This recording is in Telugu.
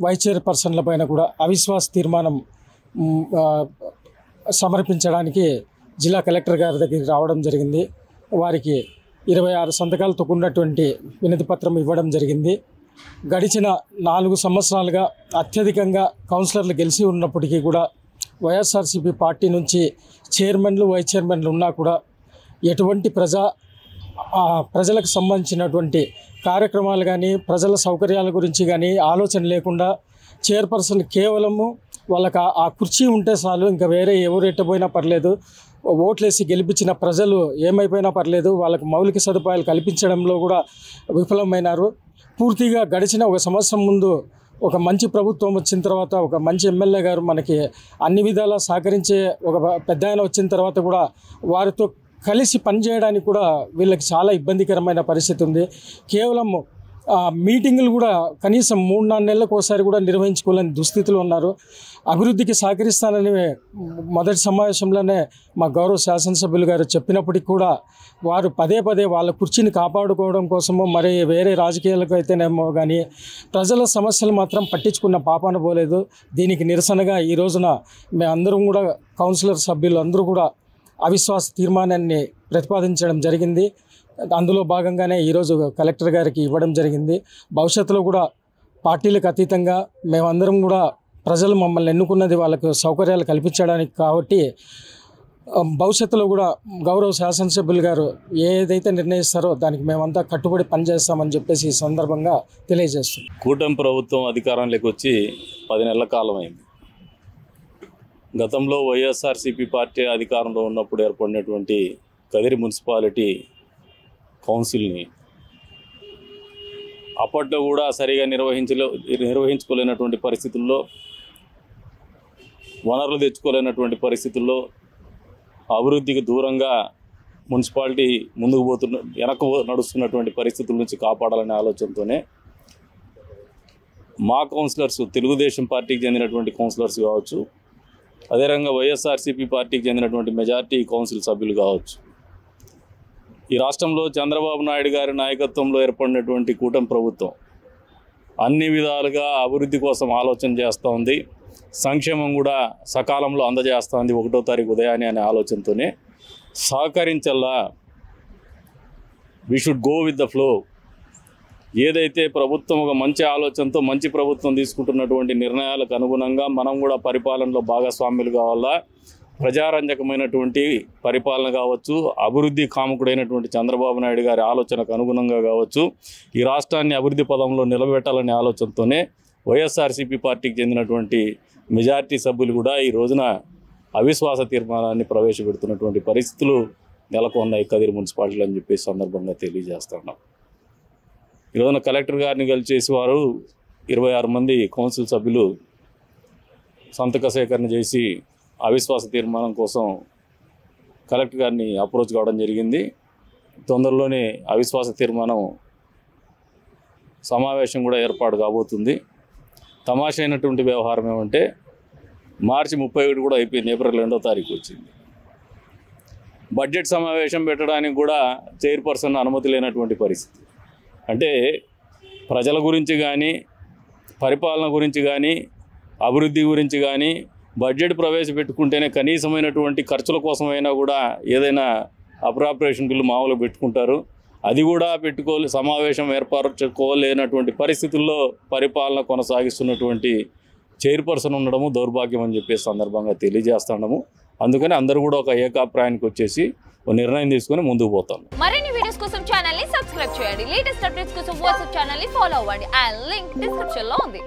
వైస్ చైర్పర్సన్లపైన కూడా అవిశ్వాస తీర్మానం సమర్పించడానికి జిల్లా కలెక్టర్ గారి దగ్గరికి రావడం జరిగింది. వారికి 26 సంతకాలతో కూడినటువంటి వినతి పత్రం ఇవ్వడం జరిగింది. గడిచిన 4 సంవత్సరాలుగా అత్యధికంగా కౌన్సిలర్లు గెలిచి ఉన్నప్పటికీ కూడా వైఎస్ఆర్సీపీ పార్టీ నుంచి చైర్మన్లు వైస్ చైర్మన్లు ఉన్నా కూడా ఎటువంటి ప్రజలకు సంబంధించినటువంటి కార్యక్రమాలు కానీ ప్రజల సౌకర్యాల గురించి కానీ ఆలోచన లేకుండా చైర్పర్సన్ కేవలము వాళ్ళకి ఆ కుర్చీ ఉంటే చాలు, ఇంకా వేరే ఎవరు ఎట్టపోయినా పర్లేదు, ఓట్లేసి గెలిపించిన ప్రజలు ఏమైపోయినా పర్లేదు, వాళ్ళకు మౌలిక సదుపాయాలు కల్పించడంలో కూడా విఫలమైనారు. పూర్తిగా గడిచిన 1 సంవత్సరం ముందు ఒక మంచి ప్రభుత్వం వచ్చిన తర్వాత ఒక మంచి ఎమ్మెల్యే గారు మనకి అన్ని విధాలా సహకరించే ఒక పెద్ద ఆయన వచ్చిన తర్వాత కూడా వారితో కలిసి పనిచేయడానికి కూడా వీళ్ళకి చాలా ఇబ్బందికరమైన పరిస్థితి ఉంది. కేవలం మీటింగులు కూడా కనీసం 3-4 నెలలకు ఒకసారి కూడా నిర్వహించుకోలేని దుస్థితిలో ఉన్నారు. అభివృద్ధికి సహకరిస్తానని మొదటి సమావేశంలోనే మా గౌరవ శాసనసభ్యులు గారు చెప్పినప్పటికీ కూడా వారు పదే వాళ్ళ కుర్చీని కాపాడుకోవడం కోసమో మరి వేరే రాజకీయాలకు అయితేనేమో కానీ ప్రజల సమస్యలు మాత్రం పట్టించుకున్న పాపాన పోలేదు. దీనికి నిరసనగా ఈ రోజున మేమందరం కూడా కౌన్సిలర్ సభ్యులు అందరూ కూడా అవిశ్వాస తీర్మానాన్ని ప్రతిపాదించడం జరిగింది. అందులో భాగంగానే ఈరోజు కలెక్టర్ గారికి ఇవ్వడం జరిగింది. భవిష్యత్తులో కూడా పార్టీలకు అతీతంగా మేమందరం కూడా ప్రజలు మమ్మల్ని ఎన్నుకున్నది వాళ్ళకు సౌకర్యాలు కల్పించడానికి కాబట్టి భవిష్యత్తులో కూడా గౌరవ శాసనసభ్యులు గారు ఏదైతే నిర్ణయిస్తారో దానికి మేమంతా కట్టుబడి పనిచేస్తామని చెప్పేసి ఈ సందర్భంగా తెలియజేస్తున్నాం. కూటమి ప్రభుత్వం అధికారంలోకి వచ్చి 10 నెలల కాలం అయింది. గతంలో వైఎస్ఆర్సీపీ పార్టీ అధికారంలో ఉన్నప్పుడు ఏర్పడినటువంటి కదిరి మున్సిపాలిటీ కౌన్సిల్ని అప్పట్లో కూడా సరిగా నిర్వహించుకోలేనటువంటి పరిస్థితుల్లో, వనరులు తెచ్చుకోలేనటువంటి పరిస్థితుల్లో, అభివృద్ధికి దూరంగా మున్సిపాలిటీ వెనక్కు నడుస్తున్నటువంటి పరిస్థితుల నుంచి కాపాడాలనే ఆలోచనతోనే మా కౌన్సిలర్స్, తెలుగుదేశం పార్టీకి చెందినటువంటి కౌన్సిలర్స్ కావచ్చు, అదేవిధంగా వైఎస్ఆర్సీపీ పార్టీకి చెందినటువంటి మెజార్టీ కౌన్సిల్ సభ్యులు కావచ్చు, ఈ రాష్ట్రంలో చంద్రబాబు నాయుడు గారి నాయకత్వంలో ఏర్పడినటువంటి కూటమి ప్రభుత్వం అన్ని విధాలుగా అభివృద్ధి కోసం ఆలోచన చేస్తూ ఉంది. సంక్షేమం కూడా సకాలంలో అందజేస్తుంది 1వ తారీఖు ఉదయాన్నే అనే ఆలోచనతోనే సహకరించల్లా, we should go with the flow. ఏదైతే ప్రభుత్వం ఒక మంచి ఆలోచనతో మంచి ప్రభుత్వం తీసుకుంటున్నటువంటి నిర్ణయాలకు అనుగుణంగా మనం కూడా పరిపాలనలో భాగస్వాములు కావాలా. ప్రజారంజకమైనటువంటి పరిపాలన కావచ్చు, అభివృద్ధి కాముకుడైనటువంటి చంద్రబాబు నాయుడు గారి ఆలోచనకు అనుగుణంగా కావచ్చు, ఈ రాష్ట్రాన్ని అభివృద్ధి పదంలో నిలబెట్టాలనే ఆలోచనతోనే వైఎస్ఆర్సీపీ పార్టీకి చెందినటువంటి మెజార్టీ సభ్యులు కూడా ఈ రోజున అవిశ్వాస తీర్మానాన్ని ప్రవేశపెడుతున్నటువంటి పరిస్థితులు నెలకొన్నాయి కదిరి మున్సిపాలిటీలు అని చెప్పేసి సందర్భంగా తెలియజేస్తున్నాం. ఈ రోజున కలెక్టర్ గారిని కలిసేసి వారు 26 మంది కౌన్సిల్ సభ్యులు సంతక సేకరణ చేసి అవిశ్వాస తీర్మానం కోసం కలెక్టర్ గారిని అప్రోచ్ కావడం జరిగింది. తొందరలోనే అవిశ్వాస తీర్మానం సమావేశం కూడా ఏర్పాటు కాబోతుంది. తమాషా అయినటువంటి వ్యవహారం ఏమంటే మార్చి 31 కూడా అయిపోయింది, ఏప్రిల్ 2వ తారీఖు వచ్చింది. బడ్జెట్ సమావేశం పెట్టడానికి కూడా చైర్పర్సన్ అనుమతి లేనటువంటి పరిస్థితి. అంటే ప్రజల గురించి కానీ, పరిపాలన గురించి కానీ, అభివృద్ధి గురించి కానీ బడ్జెట్ ప్రవేశపెట్టుకుంటేనే కనీసమైనటువంటి ఖర్చుల కోసమైనా కూడా ఏదైనా అప్రాప్రియేషన్ బిల్లు మామూలుగా పెట్టుకుంటారు. అది కూడా సమావేశం ఏర్పరచుకోలేనటువంటి పరిస్థితుల్లో పరిపాలన కొనసాగిస్తున్నటువంటి చైర్పర్సన్ ఉండడము దౌర్భాగ్యం అని చెప్పేసి సందర్భంగా తెలియజేస్తున్నాము. అందుకని అందరూ కూడా ఒక ఏకాభిప్రాయానికి వచ్చేసి ఒక నిర్ణయం తీసుకొని ముందుకు పోతాం. మరిన్ని వీడియోస్ కోసం ఛానల్ ని సబ్స్క్రైబ్ చేయండి. లేటెస్ట్ అప్డేట్స్ కోసం వాట్సాప్ ఛానల్ ని ఫాలో అవ్వండి. ఆ లింక్ డిస్క్రిప్షన్ లో ఉంది.